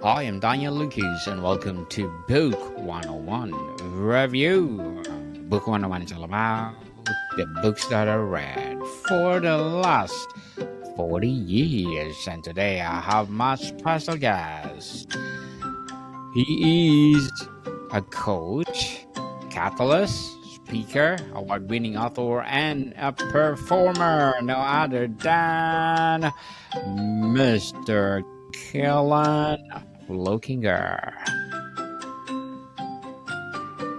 I am Daniel Lucas, and welcome to Book 101 Review. Book 101 is all about the books that I read for the last 40 years. And today I have my special guest. He is a coach, catalyst, speaker, award winning author, and a performer. No other than Mr. Kellan. Fluckiger.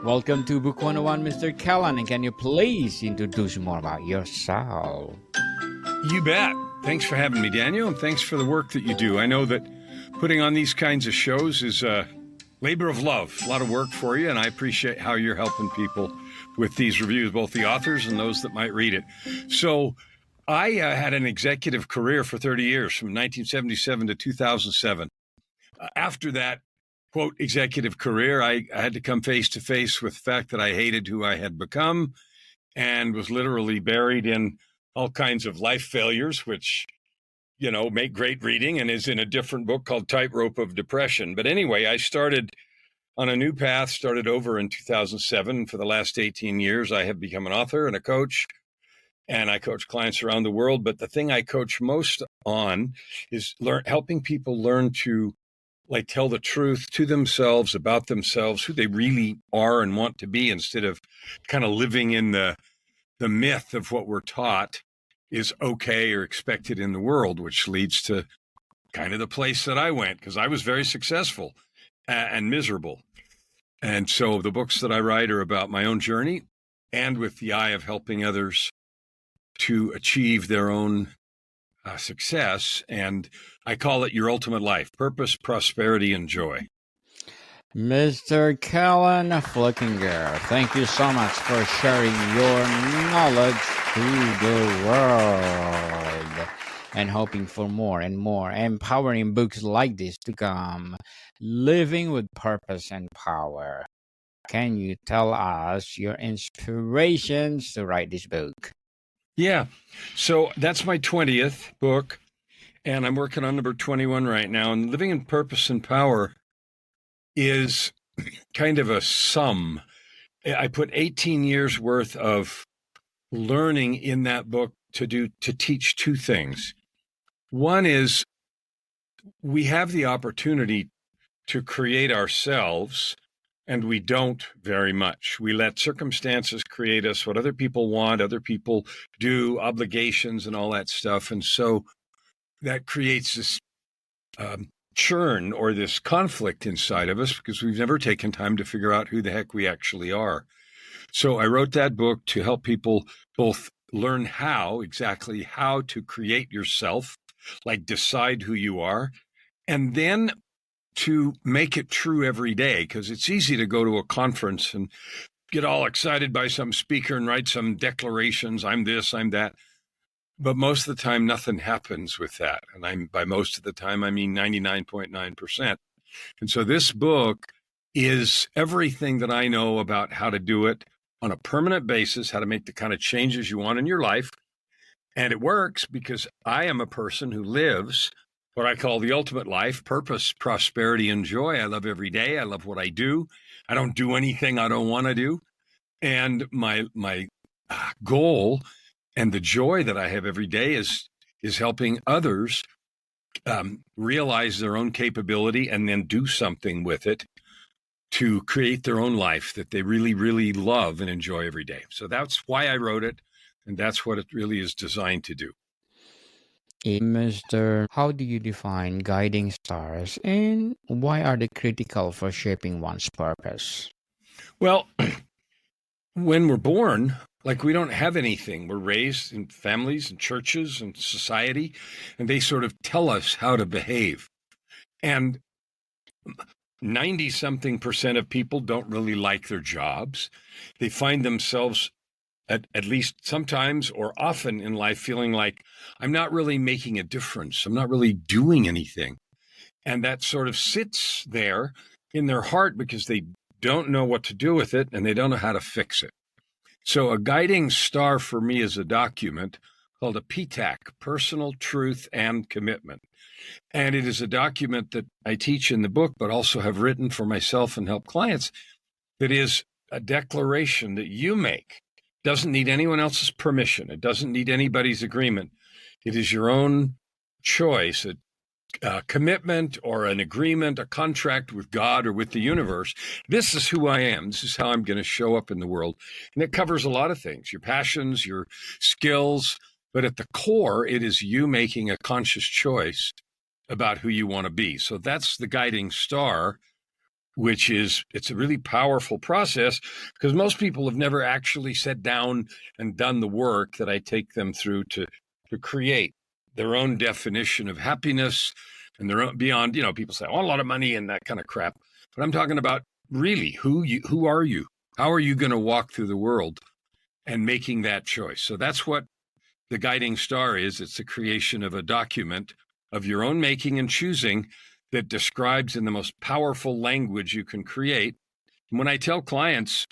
Welcome to Book 101, Mr. Kellan, and can you please introduce more about yourself? You bet. Thanks for having me, Daniel, and thanks for the work that you do. I know that putting on these kinds of shows is a labor of love, a lot of work for you, and I appreciate how you're helping people with these reviews, both the authors and those that might read it. So I had an executive career for 30 years, from 1977 to 2007. After that, quote, executive career, I had to come face to face with the fact that I hated who I had become and was literally buried in all kinds of life failures, which, you know, make great reading and is in a different book called Tightrope of Depression. But anyway, I started on a new path, started over in 2007. For the last 18 years, I have become an author and a coach, and I coach clients around the world. But the thing I coach most on is helping people learn to tell the truth to themselves about themselves, who they really are and want to be, instead of kind of living in the myth of what we're taught is okay or expected in the world, which leads to kind of the place that I went, because I was very successful and miserable. And so the books that I write are about my own journey, and with the eye of helping others to achieve their own success. And I call it Your Ultimate Life: Purpose, Prosperity, and Joy. Mr. Kellan Fluckiger, thank you so much for sharing your knowledge to the world and hoping for more and more empowering books like this to come. Living with Purpose and Power. Can you tell us your inspirations to write this book? Yeah. So that's my 20th book, and I'm working on number 21 right now. And Living in Purpose and Power is kind of a sum. I put 18 years worth of learning in that book to teach two things. One is we have the opportunity to create ourselves, and we don't very much. We let circumstances create us, what other people want, other people do, obligations and all that stuff. And so that creates this churn or this conflict inside of us, because we've never taken time to figure out who the heck we actually are. So I wrote that book to help people both learn exactly how to create yourself, like decide who you are, and then to make it true every day, because it's easy to go to a conference and get all excited by some speaker and write some declarations. I'm this, I'm that. But most of the time, nothing happens with that. And by most of the time, I mean 99.9%. And so this book is everything that I know about how to do it on a permanent basis, how to make the kind of changes you want in your life. And it works because I am a person who lives what I call the ultimate life: purpose, prosperity, and joy. I love every day. I love what I do. I don't do anything I don't want to do. And my goal and the joy that I have every day is helping others realize their own capability and then do something with it to create their own life that they really, really love and enjoy every day. So that's why I wrote it, and that's what it really is designed to do. Mr. How do you define guiding stars, and why are they critical for shaping one's purpose? Well, when we're born, we don't have anything. We're raised in families and churches and society, and they sort of tell us how to behave. And 90-something% of people don't really like their jobs. They find themselves at least sometimes or often in life feeling like, I'm not really making a difference. I'm not really doing anything. And that sort of sits there in their heart because they don't know what to do with it and they don't know how to fix it. So a guiding star for me is a document called a PTAC, Personal Truth and Commitment. And it is a document that I teach in the book, but also have written for myself and help clients, that is a declaration that you make. Doesn't need anyone else's permission. It doesn't need anybody's agreement. It is your own choice, a commitment or an agreement, a contract with God or with the universe. This is who I am. This is how I'm going to show up in the world. And it covers a lot of things, your passions, your skills. But at the core, it is you making a conscious choice about who you want to be. So that's the guiding star, which is, it's a really powerful process because most people have never actually sat down and done the work that I take them through to create their own definition of happiness and their own beyond, people say, I want a lot of money and that kind of crap. But I'm talking about really who are you? How are you going to walk through the world and making that choice? So that's what the guiding star is. It's the creation of a document of your own making and choosing that describes in the most powerful language you can create. And when I tell clients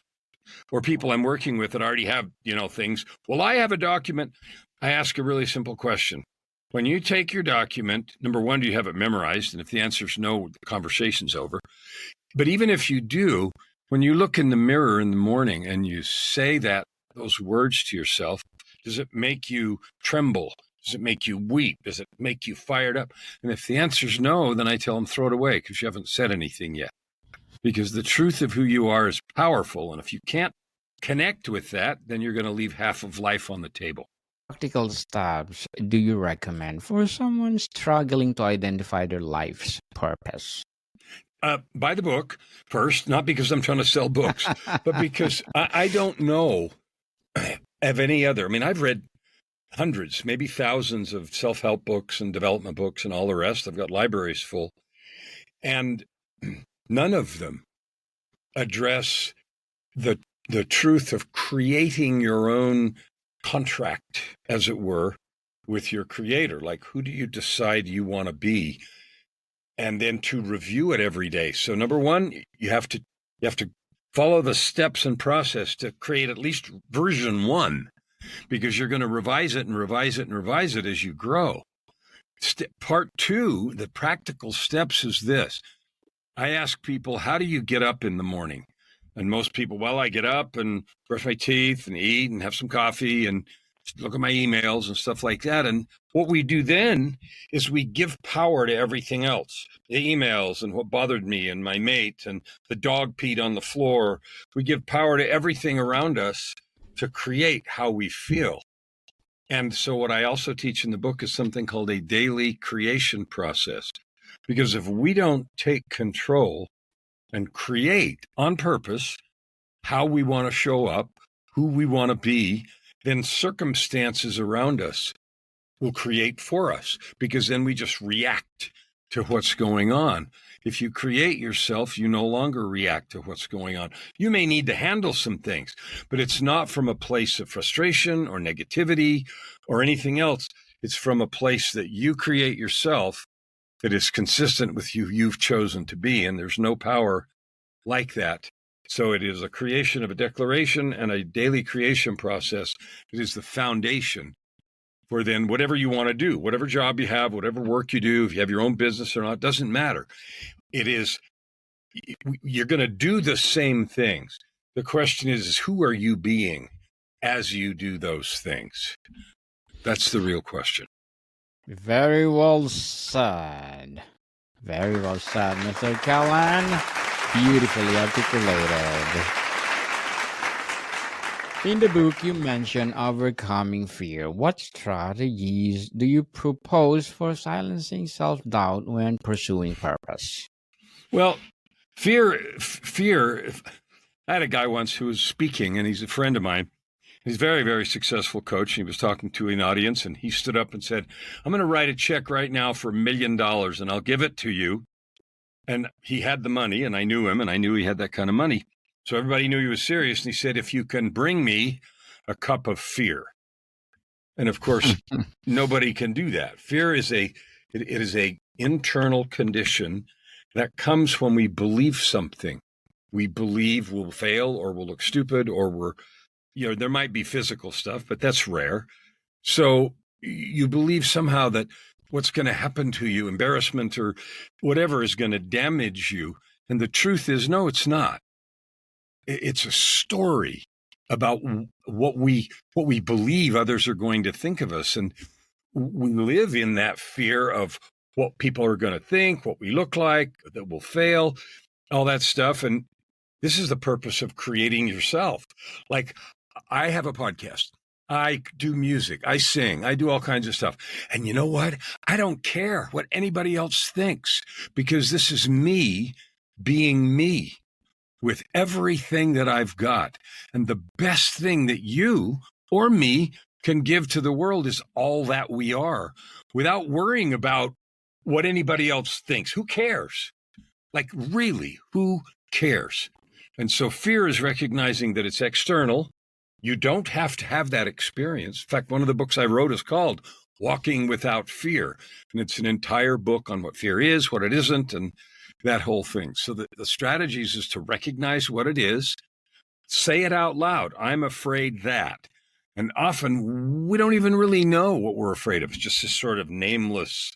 or people I'm working with that already have, things, well, I have a document, I ask a really simple question. When you take your document, number one, do you have it memorized? And if the answer is no, the conversation's over. But even if you do, when you look in the mirror in the morning and you say those words to yourself, does it make you tremble? Does it make you weep? Does it make you fired up? And if the answer is no, then I tell them throw it away because you haven't said anything yet. Because the truth of who you are is powerful. And if you can't connect with that, then you're going to leave half of life on the table. Practical steps do you recommend for someone struggling to identify their life's purpose? Buy the book first, not because I'm trying to sell books, but because I don't know of any other. I mean, I've read hundreds, maybe thousands of self-help books and development books and all the rest. I've got libraries full. And none of them address the truth of creating your own contract, as it were, with your creator. Like, who do you decide you want to be? And then to review it every day. So number one, you have to follow the steps and process to create at least version 1, because you're going to revise it and revise it and revise it as you grow. Part 2, the practical steps is this. I ask people, how do you get up in the morning? And most people, well, I get up and brush my teeth and eat and have some coffee and look at my emails and stuff like that. And what we do then is we give power to everything else, the emails and what bothered me and my mate and the dog peed on the floor. We give power to everything around us to create how we feel. And so what I also teach in the book is something called a daily creation process. Because if we don't take control and create on purpose how we want to show up, who we want to be, then circumstances around us will create for us, because then we just react to what's going on. If you create yourself, you no longer react to what's going on. You may need to handle some things, but it's not from a place of frustration or negativity or anything else. It's from a place that you create yourself that is consistent with you've chosen to be, and there's no power like that. So it is a creation of a declaration and a daily creation process. It is the foundation for then whatever you want to do, whatever job you have, whatever work you do, if you have your own business or not, doesn't matter. It is, you're going to do the same things. The question is who are you being as you do those things? That's the real question. Very well said. Very well said, Mr. Kellan. Beautifully articulated. In the book, you mention overcoming fear. What strategies do you propose for silencing self-doubt when pursuing purpose? Well, fear. I had a guy once who was speaking, and he's a friend of mine. He's a very, very successful coach. He was talking to an audience, and he stood up and said, I'm going to write a check right now for $1 million, and I'll give it to you. And he had the money, and I knew him, and I knew he had that kind of money. So everybody knew he was serious. And he said, if you can bring me a cup of fear. And of course, nobody can do that. Fear is it is a internal condition that comes when we believe something. We believe we'll fail, or we'll look stupid, or there might be physical stuff, but that's rare. So you believe somehow that what's going to happen to you, embarrassment or whatever is going to damage you. And the truth is, no, it's not. It's a story about what we believe others are going to think of us. And we live in that fear of what people are going to think, what we look like, that we'll fail, all that stuff. And this is the purpose of creating yourself. Like, I have a podcast. I do music. I sing. I do all kinds of stuff. And you know what? I don't care what anybody else thinks, because this is me being me with everything that I've got. And the best thing that you or me can give to the world is all that we are, without worrying about what anybody else thinks. Who cares? Like, really, who cares? And so fear is recognizing that it's external. You don't have to have that experience. In fact, one of the books I wrote is called Walking Without Fear. And it's an entire book on what fear is, what it isn't, and that whole thing. So the strategies is to recognize what it is, say it out loud. I'm afraid that. And often we don't even really know what we're afraid of. It's just this sort of nameless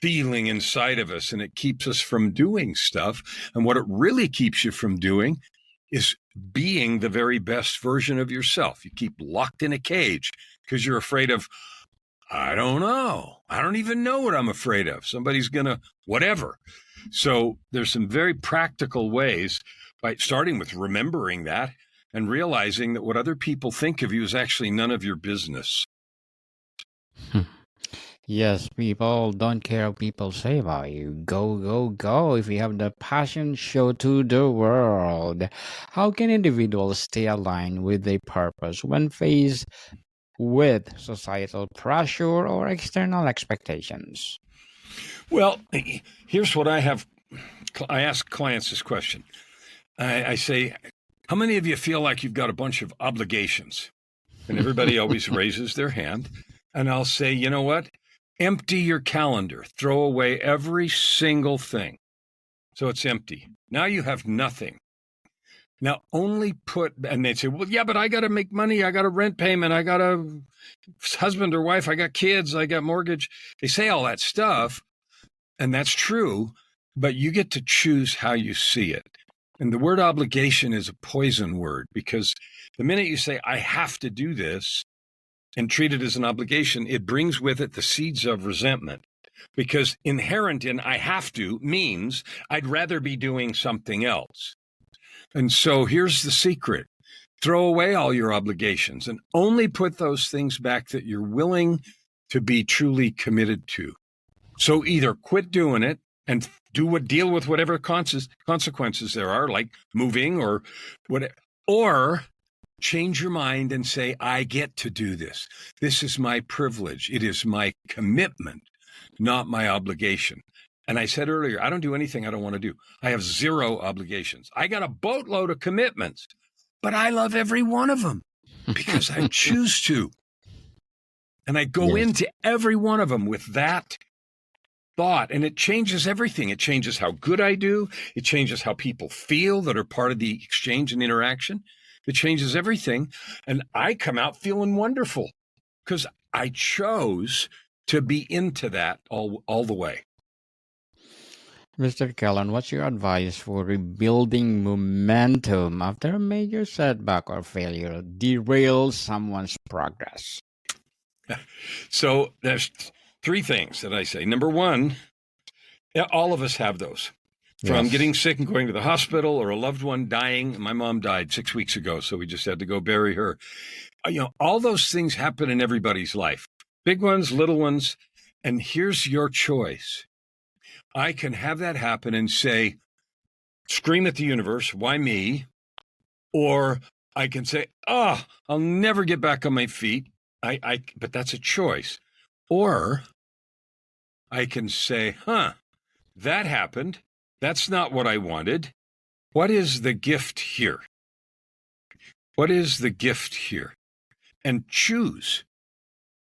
feeling inside of us, and it keeps us from doing stuff. And what it really keeps you from doing is being the very best version of yourself. You keep locked in a cage because you're afraid of, I don't know. I don't even know what I'm afraid of. Somebody's going to whatever. So there's some very practical ways, by starting with remembering that and realizing that what other people think of you is actually none of your business. Yes, people don't care what people say about you. Go, go, go. If you have the passion, show to the world. How can individuals stay aligned with their purpose when faced with societal pressure or external expectations? Well, here's what I have. I ask clients this question. I say, how many of you feel like you've got a bunch of obligations? And everybody always raises their hand. And I'll say, you know what? Empty your calendar. Throw away every single thing. So it's empty. Now you have nothing. Now only put, and they'd say, well, yeah, but I got to make money. I got a rent payment. I got a husband or wife. I got kids. I got mortgage. They say all that stuff. And that's true, but you get to choose how you see it. And the word obligation is a poison word, because the minute you say, I have to do this, and treat it as an obligation, it brings with it the seeds of resentment. Because inherent in I have to means I'd rather be doing something else. And so here's the secret. Throw away all your obligations and only put those things back that you're willing to be truly committed to. So either quit doing it and deal with whatever consequences there are, like moving or whatever, or change your mind and say, I get to do this. This is my privilege. It is my commitment, not my obligation. And I said earlier, I don't do anything I don't want to do. I have zero obligations. I got a boatload of commitments, but I love every one of them because I choose to. And I go into every one of them with that thought, and it changes everything. It changes how good I do. It changes how people feel that are part of the exchange and interaction. It changes everything. And I come out feeling wonderful because I chose to be into that all the way. Mr. Kellan, what's your advice for rebuilding momentum after a major setback or failure derails someone's progress? So there's three things that I say. Number one, all of us have those. From getting sick and going to the hospital, or a loved one dying. My mom died 6 weeks ago, so we just had to go bury her. All those things happen in everybody's life. Big ones, little ones. And here's your choice. I can have that happen and say, scream at the universe, why me? Or I can say, I'll never get back on my feet. But that's a choice. Or I can say, that happened. That's not what I wanted. What is the gift here? What is the gift here? And choose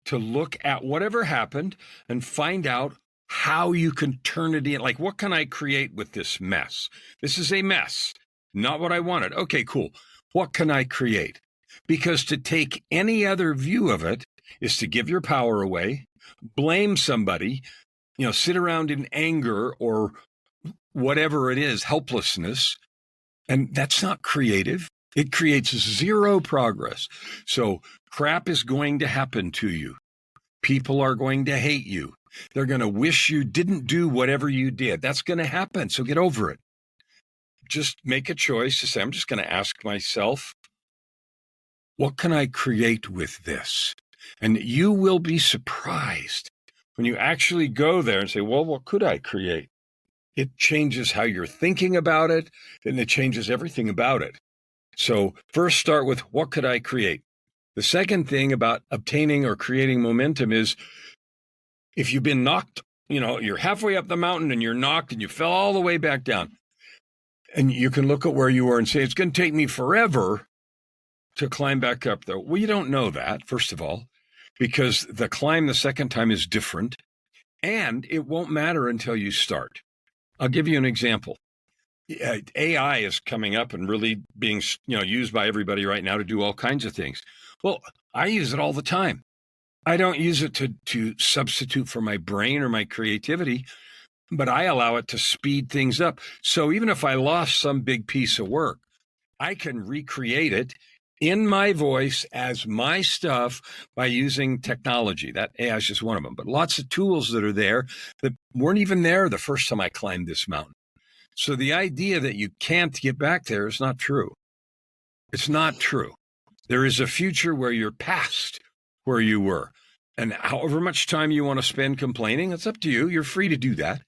to look at whatever happened and find out how you can turn it in. Like, what can I create with this mess? This is a mess, not what I wanted. Okay, cool. What can I create? Because to take any other view of it is to give your power away, blame somebody, sit around in anger or whatever it is, helplessness. And that's not creative. It creates zero progress. So crap is going to happen to you. People are going to hate you. They're going to wish you didn't do whatever you did. That's going to happen. So get over it. Just make a choice to say, I'm just going to ask myself, what can I create with this? And you will be surprised when you actually go there and say, well, what could I create? It changes how you're thinking about it, and it changes everything about it. So first start with, what could I create? The second thing about obtaining or creating momentum is, if you've been knocked, you're halfway up the mountain and you're knocked and you fell all the way back down. And you can look at where you were and say, it's going to take me forever to climb back up there. Well, you don't know that, first of all, because the climb the second time is different, and it won't matter until you start. I'll give you an example. AI is coming up and really being, used by everybody right now to do all kinds of things. Well, I use it all the time. I don't use it to substitute for my brain or my creativity, but I allow it to speed things up. So even if I lost some big piece of work, I can recreate it in my voice as my stuff by using technology. That AI is just one of them, but lots of tools that are there that weren't even there the first time I climbed this mountain. So the idea that you can't get back there is not true. It's not true. There is a future where you're past where you were. And however much time you want to spend complaining, it's up to you. You're free to do that.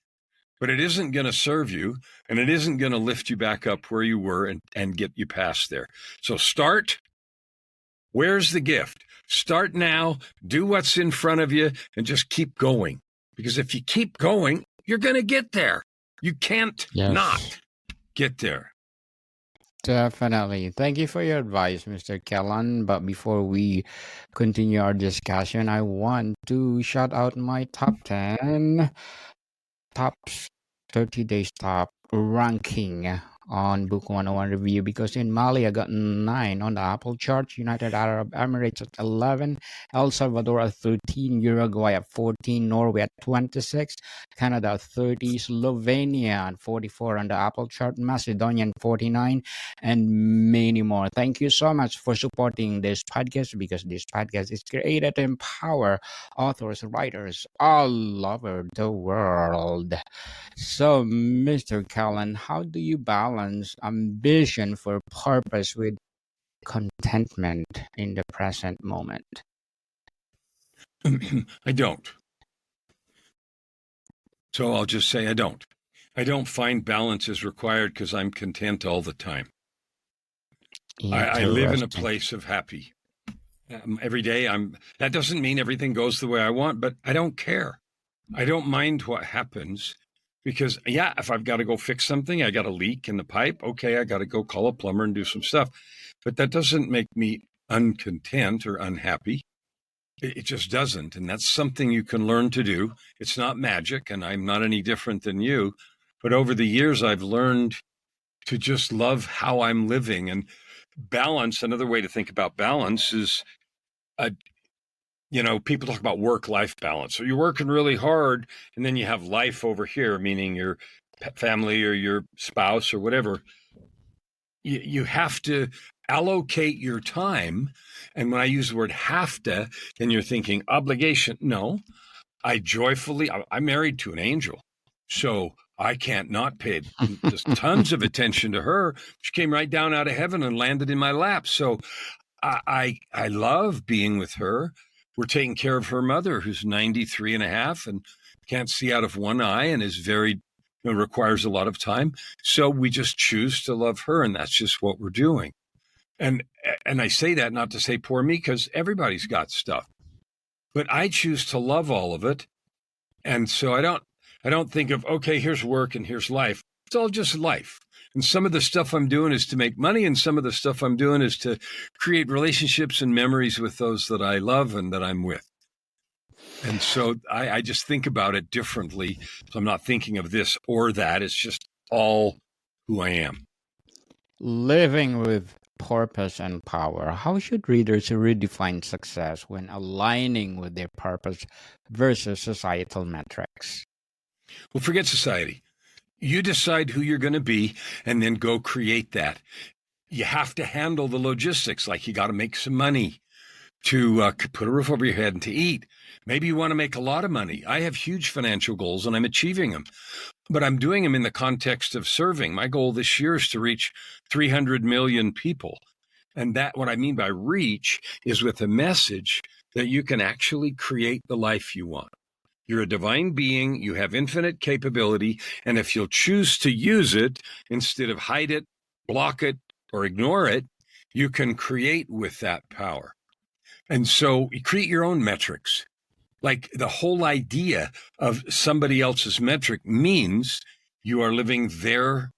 But it isn't going to serve you, and it isn't going to lift you back up where you were and get you past there. So start. Where's the gift? Start now. Do what's in front of you and just keep going. Because if you keep going, you're going to get there. You can't not get there. Definitely. Thank you for your advice, Mr. Kellan. But before we continue our discussion, I want to shout out my top 10 top 30 days top ranking on Book 101 review, because in Mali I got 9 on the Apple chart, United Arab Emirates at 11, El Salvador at 13, Uruguay at 14, Norway at 26, Canada at 30, Slovenia at 44 on the Apple chart, Macedonia at 49, and many more. Thank you so much for supporting this podcast, because this podcast is created to empower authors, writers all over the world. So, Mr. Kellan, how do you balance ambition for purpose with contentment in the present moment? I don't. So I'll just say I don't. I don't find balance is required because I'm content all the time. I live in a place of happy. Every day that doesn't mean everything goes the way I want, but I don't care. I don't mind what happens. Because, if I've got to go fix something, I got a leak in the pipe, okay, I got to go call a plumber and do some stuff. But that doesn't make me uncontent or unhappy. It just doesn't. And that's something you can learn to do. It's not magic, and I'm not any different than you. But over the years, I've learned to just love how I'm living. And balance, another way to think about balance is, people talk about work-life balance. So you're working really hard, and then you have life over here, meaning your family or your spouse or whatever. You have to allocate your time. And when I use the word have to, then you're thinking obligation. No, I'm married to an angel. So I can't not pay just tons of attention to her. She came right down out of heaven and landed in my lap. So I love being with her. We're taking care of her mother, who's 93 and a half and can't see out of one eye and is very, requires a lot of time. So we just choose to love her, and that's just what we're doing. And I say that not to say poor me, because everybody's got stuff. But I choose to love all of it. And so I don't think of, okay, here's work and here's life. It's all just life. And some of the stuff I'm doing is to make money, and some of the stuff I'm doing is to create relationships and memories with those that I love and that I'm with. And so I just think about it differently. So I'm not thinking of this or that. It's just all who I am. Living with purpose and power, how should readers redefine success when aligning with their purpose versus societal metrics? Well, forget society. You decide who you're going to be and then go create that. You have to handle the logistics, like you got to make some money to put a roof over your head and to eat. Maybe you want to make a lot of money. I have huge financial goals and I'm achieving them, but I'm doing them in the context of serving. My goal this year is to reach 300 million people. And that, what I mean by reach, is with a message that you can actually create the life you want. You're a divine being, you have infinite capability, and if you'll choose to use it instead of hide it, block it, or ignore it, you can create with that power. And so you create your own metrics. Like the whole idea of somebody else's metric means you are living their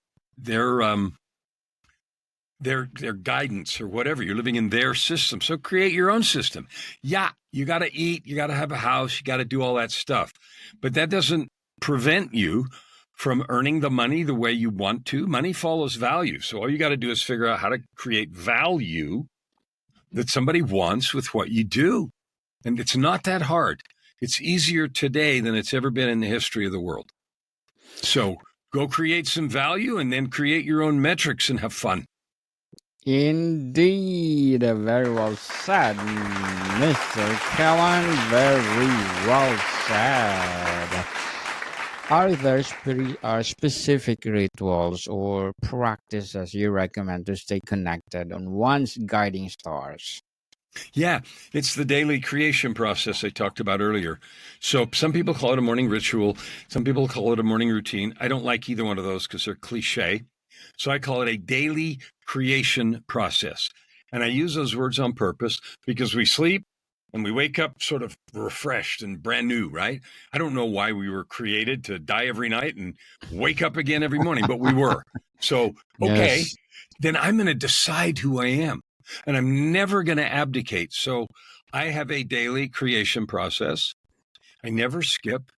guidance or whatever. You're living in their system. So create your own system. Yeah, you got to eat, you got to have a house, you got to do all that stuff. But that doesn't prevent you from earning the money the way you want to. Money follows value. So all you got to do is figure out how to create value that somebody wants with what you do. And it's not that hard. It's easier today than it's ever been in the history of the world. So go create some value and then create your own metrics and have fun. Indeed, very well said, Mr. Kellan. Very well said. Are there specific rituals or practices you recommend to stay connected on one's guiding stars? Yeah, it's the daily creation process I talked about earlier. So some people call it a morning ritual. Some people call it a morning routine. I don't like either one of those because they're cliche. So I call it a daily creation process. And I use those words on purpose because we sleep and we wake up sort of refreshed and brand new, right? I don't know why we were created to die every night and wake up again every morning, but we were. So, okay, Yes. then I'm going to decide who I am. And I'm never going to abdicate. So I have a daily creation process. I never skip.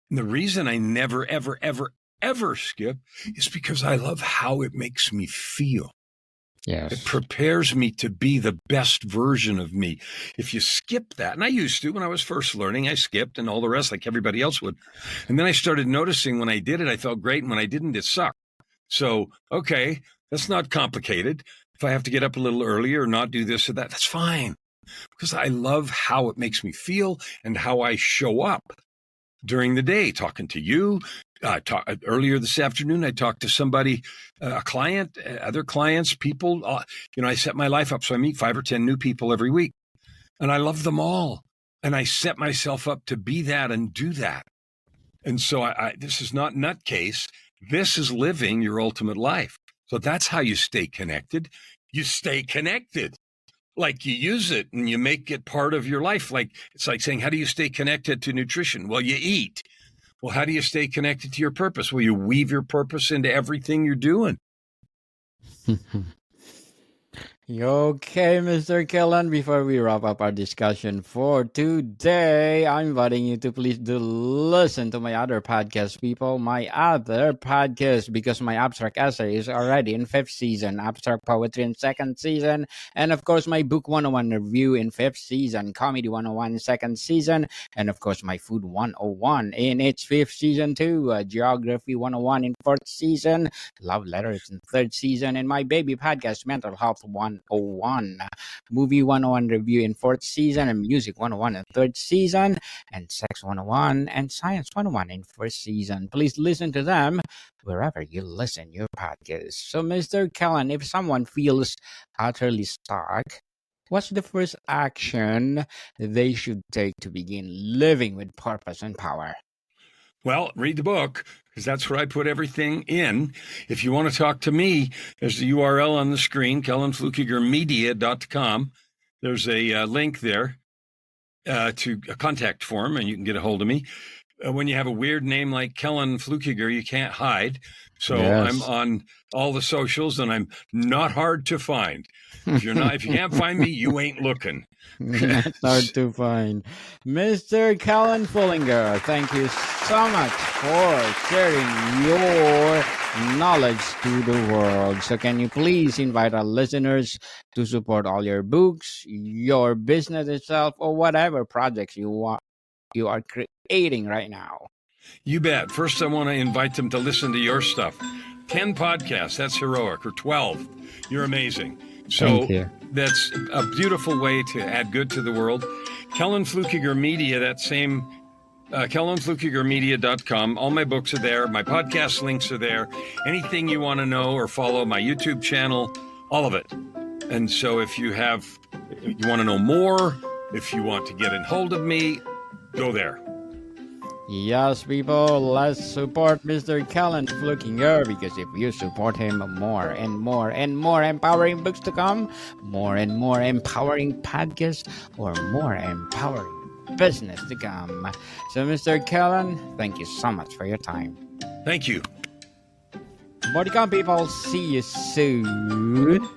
And the reason I never, ever, ever, ever skip is because I love how it makes me feel. It Yes. prepares me to be the best version of me. If you skip that, and I used to when I was first learning, I skipped and all the rest like everybody else would. And then I started noticing when I did it, I felt great. And when I didn't, it sucked. So, okay, that's not complicated. If I have to get up a little earlier or not do this or that, that's fine. Because I love how it makes me feel and how I show up during the day, talking to you. Earlier this afternoon, I talked to somebody, a client, other clients, people. I set my life up so I meet 5 or 10 new people every week. And I love them all. And I set myself up to be that and do that. And so this is not nutcase. This is living your ultimate life. So that's how you stay connected. You stay connected. Like you use it and you make it part of your life. Like it's like saying, how do you stay connected to nutrition? Well, you eat. Well, how do you stay connected to your purpose? Well, you weave your purpose into everything you're doing. Okay, Mr. Kellan, before we wrap up our discussion for today, I'm inviting you to please do listen to my other podcast, people. My other podcast, because my abstract essay is already in 5th season, abstract poetry in 2nd season, and of course, my book 101 review in 5th season, comedy 101 in 2nd season, and of course, my food 101 in its 5th season too, geography 101 in 4th season, love letters in 3rd season, and my baby podcast, mental health 101, movie 101 review in 4th season, and music 101 in 3rd season, and sex 101 and science 101 in 1st season. Please listen to them wherever you listen your podcast. So, Mr. Kellan, if someone feels utterly stuck, what's the first action they should take to begin living with purpose and power? Well, read the book because that's where I put everything in. If you want to talk to me, there's the URL on the screen, KellanFluckigerMedia.com. There's a link there to a contact form, and you can get a hold of me. when you have a weird name like Kellan Fluckiger, you can't hide. So I'm Yes. on all the socials, and I'm not hard to find. If you can't find me, you ain't looking. That's hard to find. Mr. Kellan Fullinger, thank you so much for sharing your knowledge to the world. So, can you please invite our listeners to support all your books, your business itself, or whatever projects you are creating right now? You bet. First, I want to invite them to listen to your stuff. 10 podcasts, that's heroic, or 12. You're amazing. Thank So you. that's a beautiful way to add good to the world. Kellan Fluckiger Media, that same KellanFluckigerMedia.com. All my books are there. My podcast links are there. Anything you want to know or follow, my YouTube channel, all of it. And so if you want to know more, if you want to get in hold of me, go there. Yes, people, let's support Mr. Kellan Fluckiger, because if you support him, more and more and more empowering books to come, more and more empowering podcasts, or more empowering business to come. So, Mr. Kellan, thank you so much for your time. Thank you. More to come, people. See you soon.